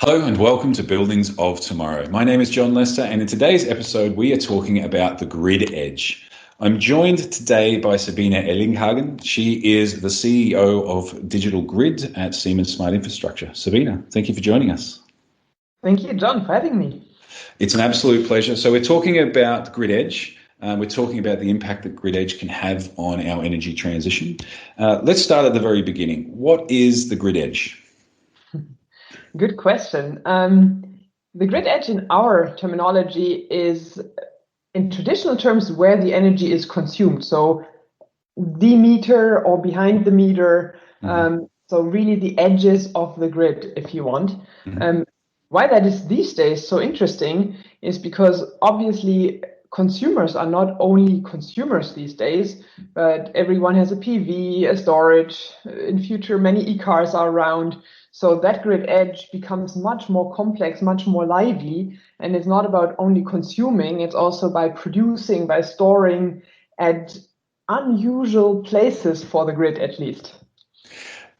Hello and welcome to Buildings of Tomorrow. My name is John Lester, and in today's episode, we are talking about the grid edge. I'm joined today by Sabine Ellinghagen. She is the CEO of Digital Grid at Siemens Smart Infrastructure. Sabine, thank you for joining us. Thank you, John, for having me. It's an absolute pleasure. So we're talking about grid edge. We're talking about the impact that grid edge can have on our energy transition. Let's start at the very beginning. What is the grid edge? Good question. The grid edge in our terminology is, in traditional terms, where the energy is consumed. So the meter or behind the meter. So really the edges of the grid, if you want. Why that is these days so interesting is because obviously consumers are not only consumers these days, but everyone has a PV, a storage. In future, many e-cars are around. So that grid edge becomes much more complex, much more lively. And it's not about only consuming, it's also by producing, by storing at unusual places for the grid, at least.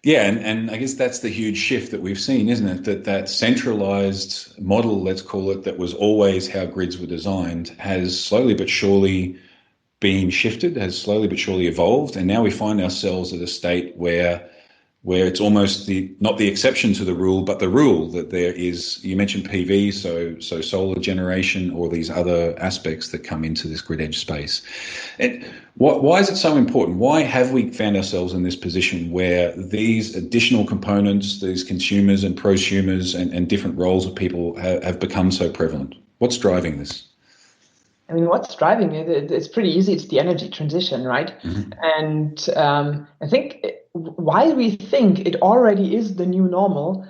Yeah, and I guess that's the huge shift that we've seen, isn't it? That centralized model, let's call it, that was always how grids were designed, has slowly but surely been shifted, has slowly but surely evolved, and now we find ourselves at a state where it's almost not the exception to the rule, but the rule that there is. You mentioned PV, so solar generation, or these other aspects that come into this grid edge space. And why is it so important? Why have we found ourselves in this position where these additional components, these consumers and prosumers and different roles of people have become so prevalent? What's driving this? I mean, what's driving it? It's pretty easy. It's the energy transition, right? And I think why we think it already is the new normal,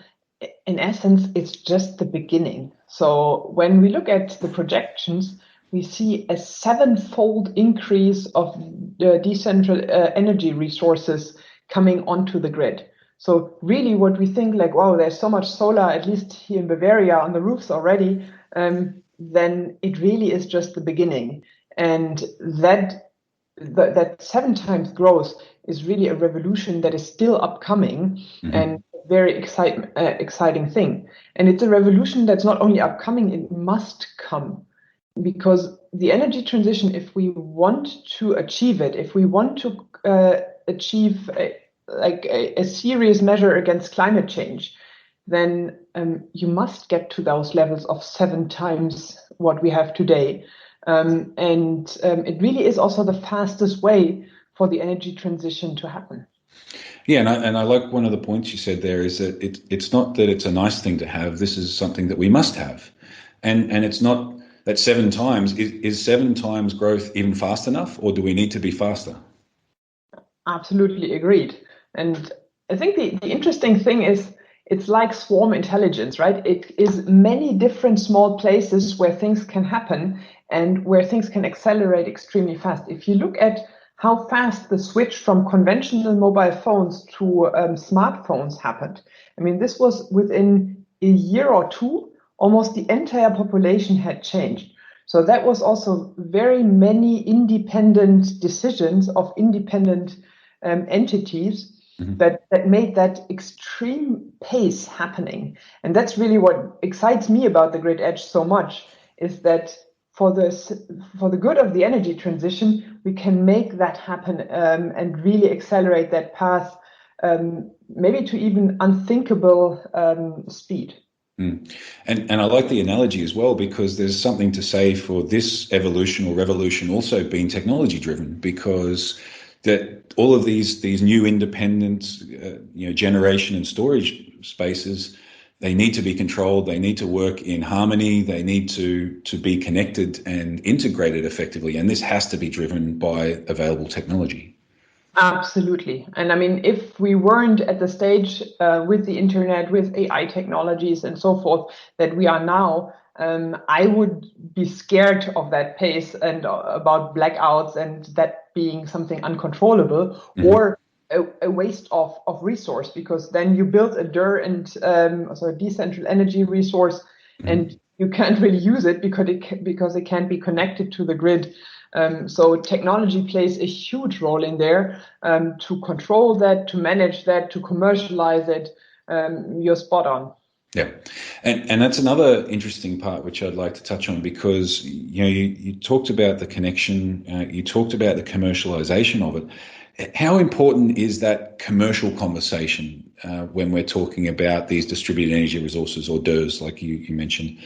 in essence, it's just the beginning. So when we look at the projections, we see a 7-fold increase of the decentral energy resources coming onto the grid. So really what we think like, wow, there's so much solar, at least here in Bavaria, on the roofs already, then it really is just the beginning. And that 7 times growth is really a revolution that is still upcoming and a very exciting thing. And it's a revolution that's not only upcoming, it must come. Because the energy transition, if we want to achieve it, if we want to achieve a serious measure against climate change, then you must get to those levels of 7 times what we have today. It really is also the fastest way for the energy transition to happen. Yeah, and I like one of the points you said there is that it's not that it's a nice thing to have. This is something that we must have. And it's not that 7 times. Is 7 times growth even fast enough, or do we need to be faster? Absolutely agreed. And I think the interesting thing is it's like swarm intelligence, right? It is many different small places where things can happen and where things can accelerate extremely fast. If you look at how fast the switch from conventional mobile phones to smartphones happened, I mean, this was within a year or two, almost the entire population had changed. So that was also very many independent decisions of independent entities that made that extreme pace happening. And that's really what excites me about the grid edge so much, is that for the good of the energy transition, we can make that happen and really accelerate that path, maybe to even unthinkable speed. And I like the analogy as well, because there's something to say for this evolution or revolution also being technology driven, because that all of these new independent generation and storage spaces, they need to be controlled, they need to work in harmony, they need to be connected and integrated effectively, and this has to be driven by available technology. Absolutely. And I mean, if we weren't at the stage with the internet, with AI technologies and so forth that we are now, I would be scared of that pace and about blackouts and that being something uncontrollable or a waste of resource, because then you build a DER and so a decentral energy resource and you can't really use it because it can't be connected to the grid. So technology plays a huge role in there to control that, to manage that, to commercialize it. You're spot on. Yeah, and that's another interesting part which I'd like to touch on because you talked about the connection, you talked about the commercialization of it. How important is that commercial conversation when we're talking about these distributed energy resources or DERs, like you mentioned?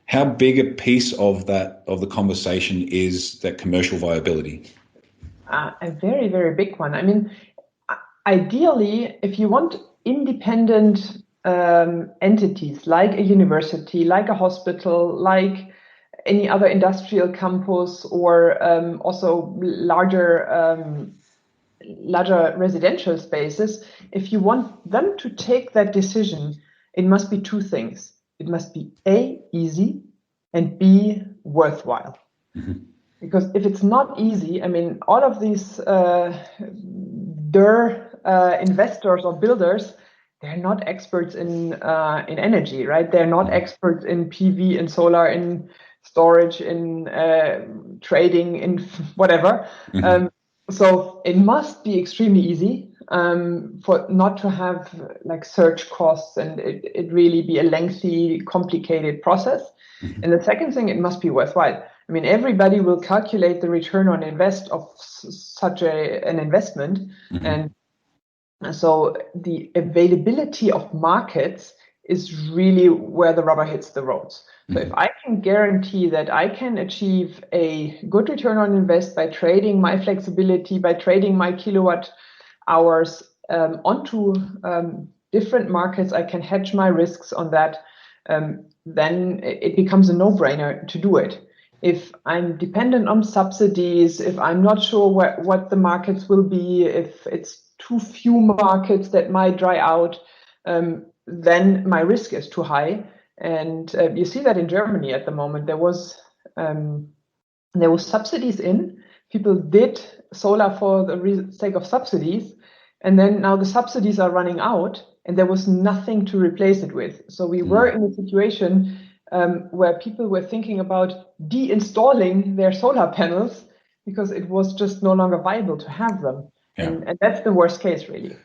How big a piece of the conversation is that commercial viability? A very, very big one. I mean, ideally, if you want independent entities like a university, like a hospital, like any other industrial campus, or also larger residential spaces, if you want them to take that decision, it must be two things. It must be A, easy, and B, worthwhile. Mm-hmm. Because if it's not easy, I mean, all of these investors or builders, they're not experts in energy, right? They're not experts in PV, in solar, in storage, in trading, in whatever. Mm-hmm. So it must be extremely easy for not to have like surge costs, and it really be a lengthy, complicated process. Mm-hmm. And the second thing, it must be worthwhile. I mean, everybody will calculate the return on invest of such an investment. Mm-hmm. And so the availability of markets is really where the rubber hits the roads. So if I can guarantee that I can achieve a good return on invest by trading my flexibility, by trading my kilowatt hours onto different markets, I can hedge my risks on that, then it becomes a no-brainer to do it. If I'm dependent on subsidies, if I'm not sure what the markets will be, if it's too few markets that might dry out, then my risk is too high. And you see that in Germany at the moment. There was subsidies in. People did solar for the sake of subsidies, and then now the subsidies are running out, and there was nothing to replace it with. So we were in a situation where people were thinking about de-installing their solar panels because it was just no longer viable to have them. Yeah. And that's the worst case, really.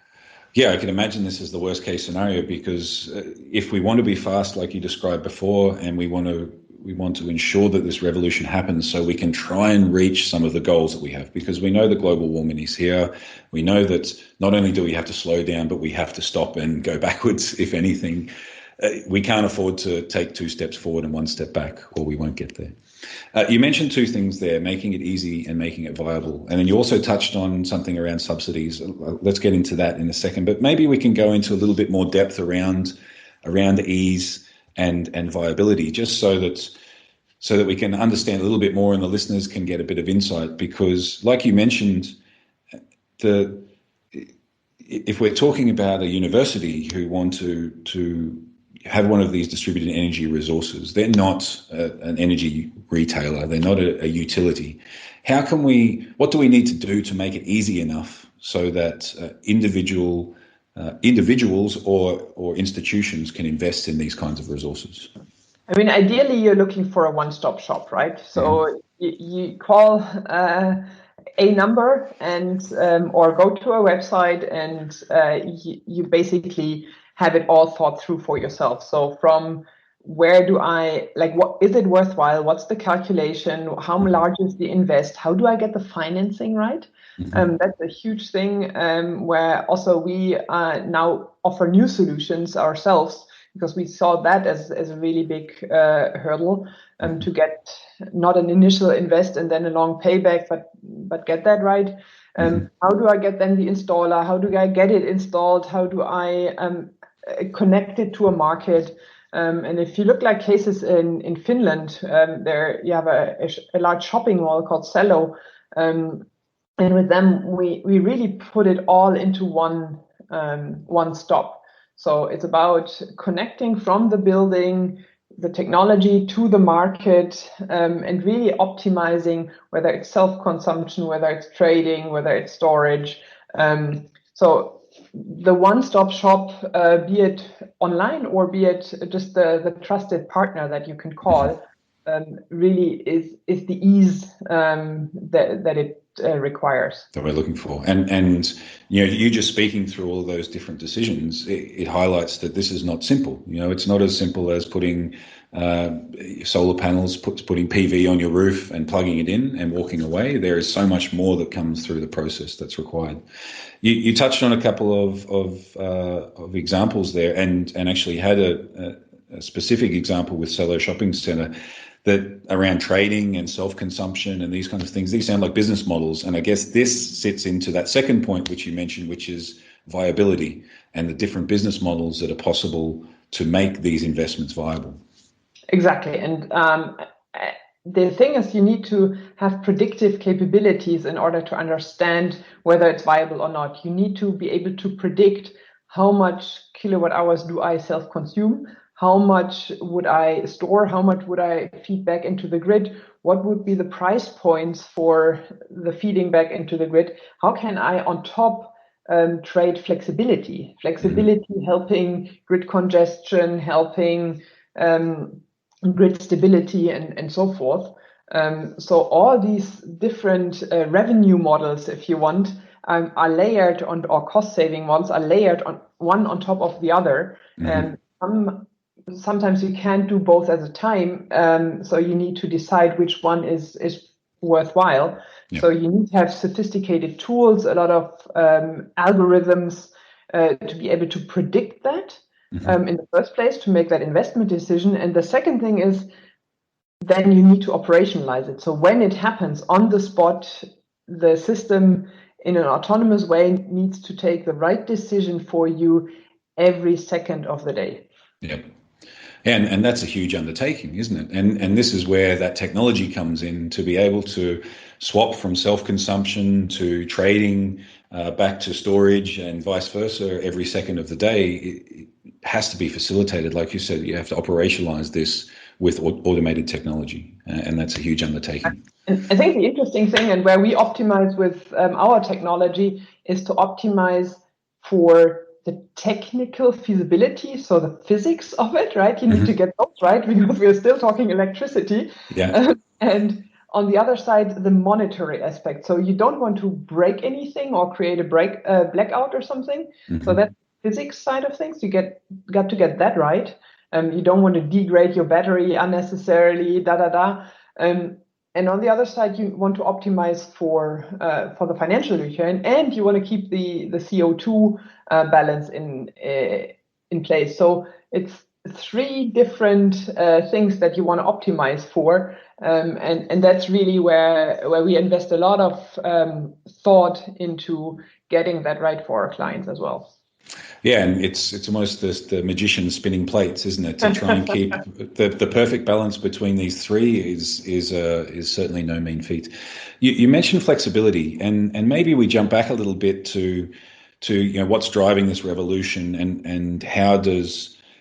Yeah, I can imagine this is the worst case scenario because if we want to be fast, like you described before, and we want to ensure that this revolution happens, so we can try and reach some of the goals that we have, because we know that global warming is here. We know that not only do we have to slow down, but we have to stop and go backwards, if anything. We can't afford to take 2 steps forward and 1 step back, or we won't get there. You mentioned 2 things there, making it easy and making it viable. And then you also touched on something around subsidies. Let's get into that in a second, but maybe we can go into a little bit more depth around ease and viability, just so that we can understand a little bit more and the listeners can get a bit of insight. Because like you mentioned, if we're talking about a university who want to have one of these distributed energy resources, they're not an energy retailer, they're not a utility. What do we need to do to make it easy enough so that individuals or institutions can invest in these kinds of resources? I mean, ideally, you're looking for a one-stop shop, right? So you call a number and or go to a website, and you basically have it all thought through for yourself. So from where do I, like, what is it worthwhile? What's the calculation? How large is the invest? How do I get the financing right? That's a huge thing where also we now offer new solutions ourselves, because we saw that as a really big hurdle to get not an initial invest and then a long payback, but get that right. How do I get then the installer? How do I get it installed? How do I connect it to a market? And if you look like cases in Finland, there you have a large shopping mall called Cello. And with them, we really put it all into one stop. So it's about connecting from the building, the technology to the market, and really optimizing whether it's self-consumption, whether it's trading, whether it's storage. So the one-stop shop, be it online or be it just the trusted partner that you can call, really is the ease that it requires. That we're looking for. And you just speaking through all of those different decisions, it highlights that this is not simple. It's not as simple as putting uh, solar panels, putting PV on your roof and plugging it in and walking away. There is so much more that comes through the process that's required. You touched on a couple of examples there, and actually had a specific example with Cello Shopping Centre, that around trading and self-consumption and these kinds of things. These sound like business models, and I guess this sits into that second point which you mentioned, which is viability and the different business models that are possible to make these investments viable. Exactly, and the thing is, you need to have predictive capabilities in order to understand whether it's viable or not. You need to be able to predict how much kilowatt hours do I self-consume, how much would I store, how much would I feed back into the grid, what would be the price points for the feeding back into the grid, how can I on top trade flexibility, helping grid congestion, helping grid stability, and so forth. So all these different revenue models, if you want, are layered on, or cost saving models are layered on one on top of the other. And sometimes you can't do both at a time. So you need to decide which one is worthwhile. Yeah. So you need to have sophisticated tools, a lot of algorithms to be able to predict that. In the first place, to make that investment decision. And the second thing is, then you need to operationalize it. So when it happens on the spot, the system in an autonomous way needs to take the right decision for you every second of the day. Yeah. And that's a huge undertaking, isn't it? And this is where that technology comes in, to be able to swap from self-consumption to trading back to storage and vice versa every second of the day. It has to be facilitated. Like you said, you have to operationalize this with automated technology, and that's a huge undertaking. And I think the interesting thing, and where we optimize with our technology, is to optimize for the technical feasibility, so the physics of it, right? You need to get those right, because we're still talking electricity. Yeah. And on the other side, the monetary aspect. So you don't want to break anything or create a blackout or something. So that's the physics side of things. You got to get that right. You don't want to degrade your battery unnecessarily, and on the other side, you want to optimize for the financial return, and you want to keep the CO2 balance in place. So it's three different things that you want to optimize for, and that's really where we invest a lot of thought into getting that right for our clients as well. Yeah, and it's almost the magician spinning plates, isn't it? To try and keep the perfect balance between these three is certainly no mean feat. You mentioned flexibility, and maybe we jump back a little bit to what's driving this revolution, and how do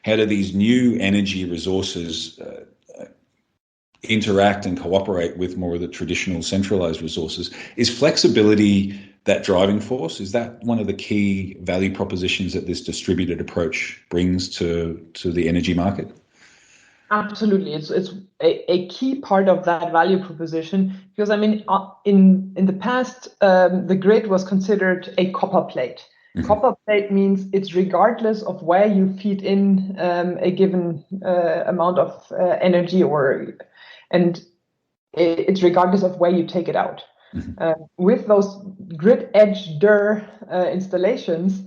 these new energy resources interact and cooperate with more of the traditional centralized resources? Is flexibility that driving force? Is that one of the key value propositions that this distributed approach brings to the energy market? Absolutely, it's a key part of that value proposition, because I mean, in the past, the grid was considered a copper plate. Copper plate means it's regardless of where you feed in a given amount of energy, and it's regardless of where you take it out. With those grid edge installations,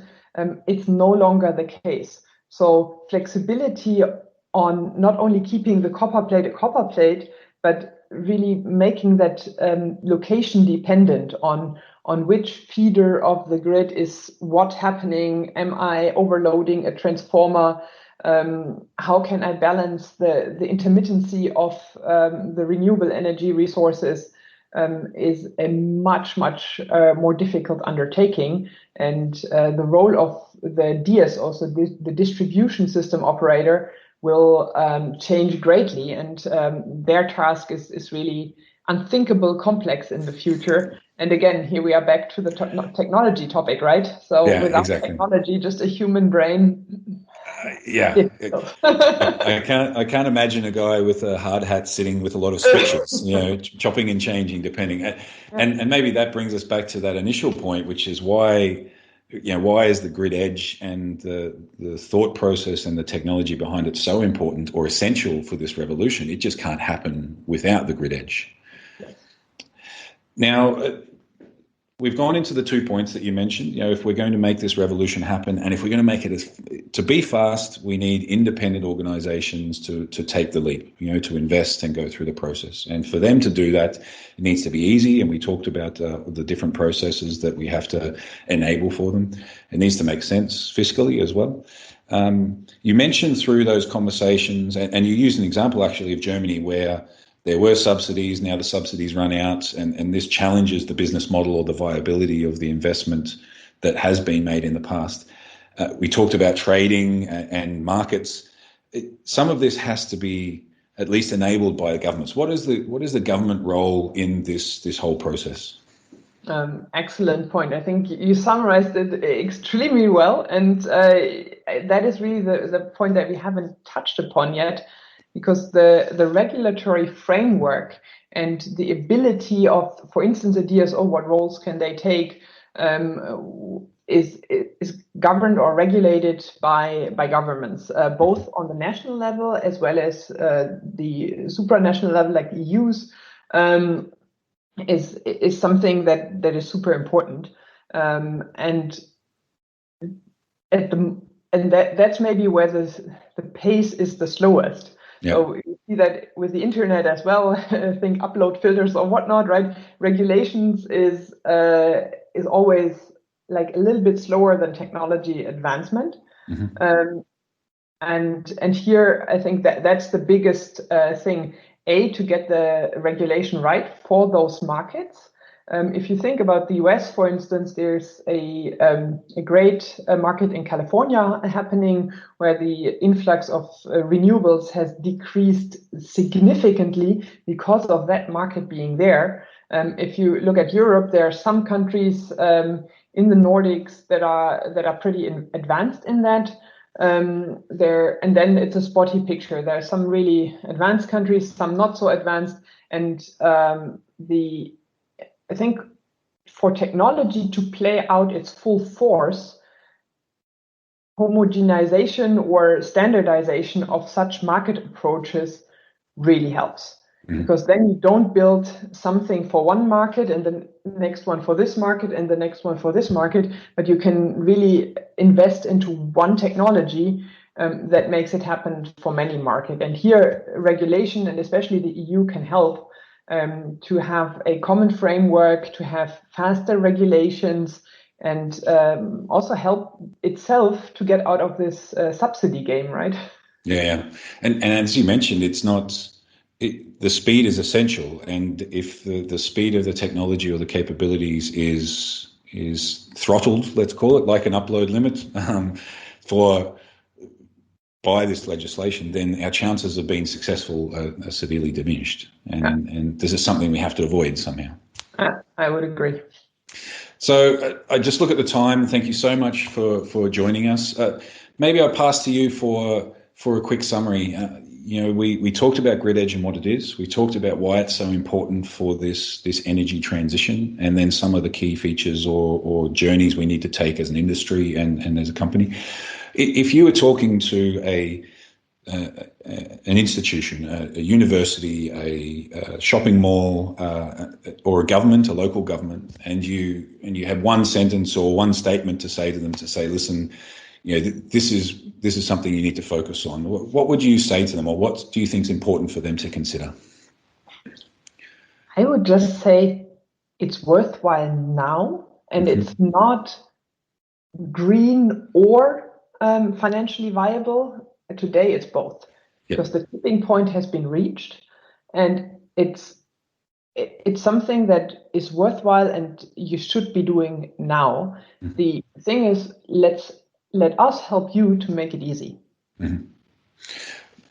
it's no longer the case. So flexibility on not only keeping the copper plate a copper plate, but really making that location dependent on which feeder of the grid is what happening. Am I overloading a transformer? How can I balance the intermittency of the renewable energy resources? Is a much more difficult undertaking, and the role of the DSO, so the distribution system operator, will change greatly, and their task is really unthinkable complex in the future. And again, here we are back to the technology topic, right? So Yeah, without exactly. technology, just a human brain. Yeah. I can't imagine a guy with a hard hat sitting with a lot of switches, chopping and changing depending. And maybe that brings us back to that initial point, which is why is the grid edge and the thought process and the technology behind it so important or essential for this revolution? It just can't happen without the grid edge. Yes. Now, we've gone into the 2 points that you mentioned. If we're going to make this revolution happen, and if we're going to make it to be fast, we need independent organizations to take the leap, to invest and go through the process. And for them to do that, it needs to be easy. And we talked about the different processes that we have to enable for them. It needs to make sense fiscally as well. You mentioned through those conversations, and you used an example actually of Germany where there were subsidies, now the subsidies run out, and this challenges the business model or the viability of the investment that has been made in the past. We talked about trading and markets. Some of this has to be at least enabled by the governments. What is the government role in this whole process? Excellent point. I think you summarized it extremely well, and that is really the point that we haven't touched upon yet. Because the regulatory framework and the ability of, for instance, a DSO, what roles can they take, is governed or regulated by governments, both on the national level as well as the supranational level, like the EU's, is something that is super important, and that's maybe where the pace is the slowest. Yeah. So you see that with the internet as well. I think upload filters or whatnot, right? Regulations is always like a little bit slower than technology advancement. Mm-hmm. And here I think that's the biggest thing. To get the regulation right for those markets. If you think about the US, for instance, there's a great market in California happening where the influx of renewables has decreased significantly because of that market being there. If you look at Europe, there are some countries in the Nordics that are pretty advanced in that. And then it's a spotty picture. There are some really advanced countries, some not so advanced, and I think for technology to play out its full force, homogenization or standardization of such market approaches really helps. Mm-hmm. Because then you don't build something for one market and the next one for this market and the next one for this market, but you can really invest into one technology that makes it happen for many markets. And here, regulation and especially the EU can help to have a common framework, to have faster regulations, and also help itself to get out of this subsidy game, right? Yeah, and as you mentioned, it's not. The speed is essential, and if the speed of the technology or the capabilities is throttled, let's call it, like an upload limit, by this legislation, then our chances of being successful are severely diminished, and this is something we have to avoid somehow. I would agree. So I just look at the time. Thank you so much for joining us. Maybe I'll pass to you for a quick summary. We talked about grid edge and what it is. We talked about why it's so important for this energy transition, and then some of the key features or journeys we need to take as an industry and as a company. If you were talking to an institution, a university, a shopping mall, or a government, a local government, and you had one sentence or one statement to say to them, to say, listen, this is something you need to focus on. What would you say to them, or what do you think is important for them to consider? I would just say it's worthwhile now, and mm-hmm. It's not green or financially viable. Today it's both. Yep. Because the tipping point has been reached, and it's something that is worthwhile and you should be doing now. Mm-hmm. The thing is, let us help you to make it easy. Mm-hmm.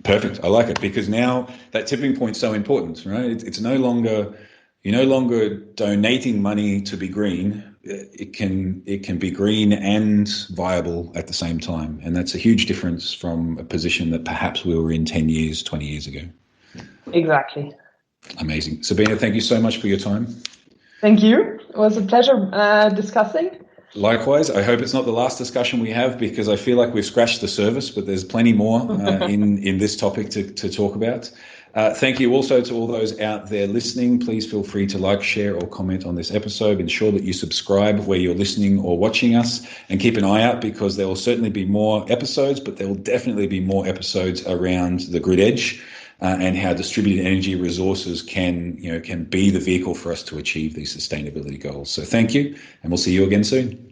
Perfect. I like it, because now that tipping point is so important, right? It's no longer, you're no longer donating money to be green, it can be green and viable at the same time, and that's a huge difference from a position that perhaps we were in 10 years, 20 years ago. Exactly. Amazing. Sabina, thank you so much for your time. Thank you. It was a pleasure discussing. Likewise, I hope it's not the last discussion we have, because I feel like we've scratched the surface, but there's plenty more in this topic to talk about. Thank you also to all those out there listening. Please feel free to like, share, or comment on this episode. Ensure that you subscribe where you're listening or watching us, and keep an eye out, because there will certainly be more episodes, but there will definitely be more episodes around the grid edge and how distributed energy resources can be the vehicle for us to achieve these sustainability goals. So thank you, and we'll see you again soon.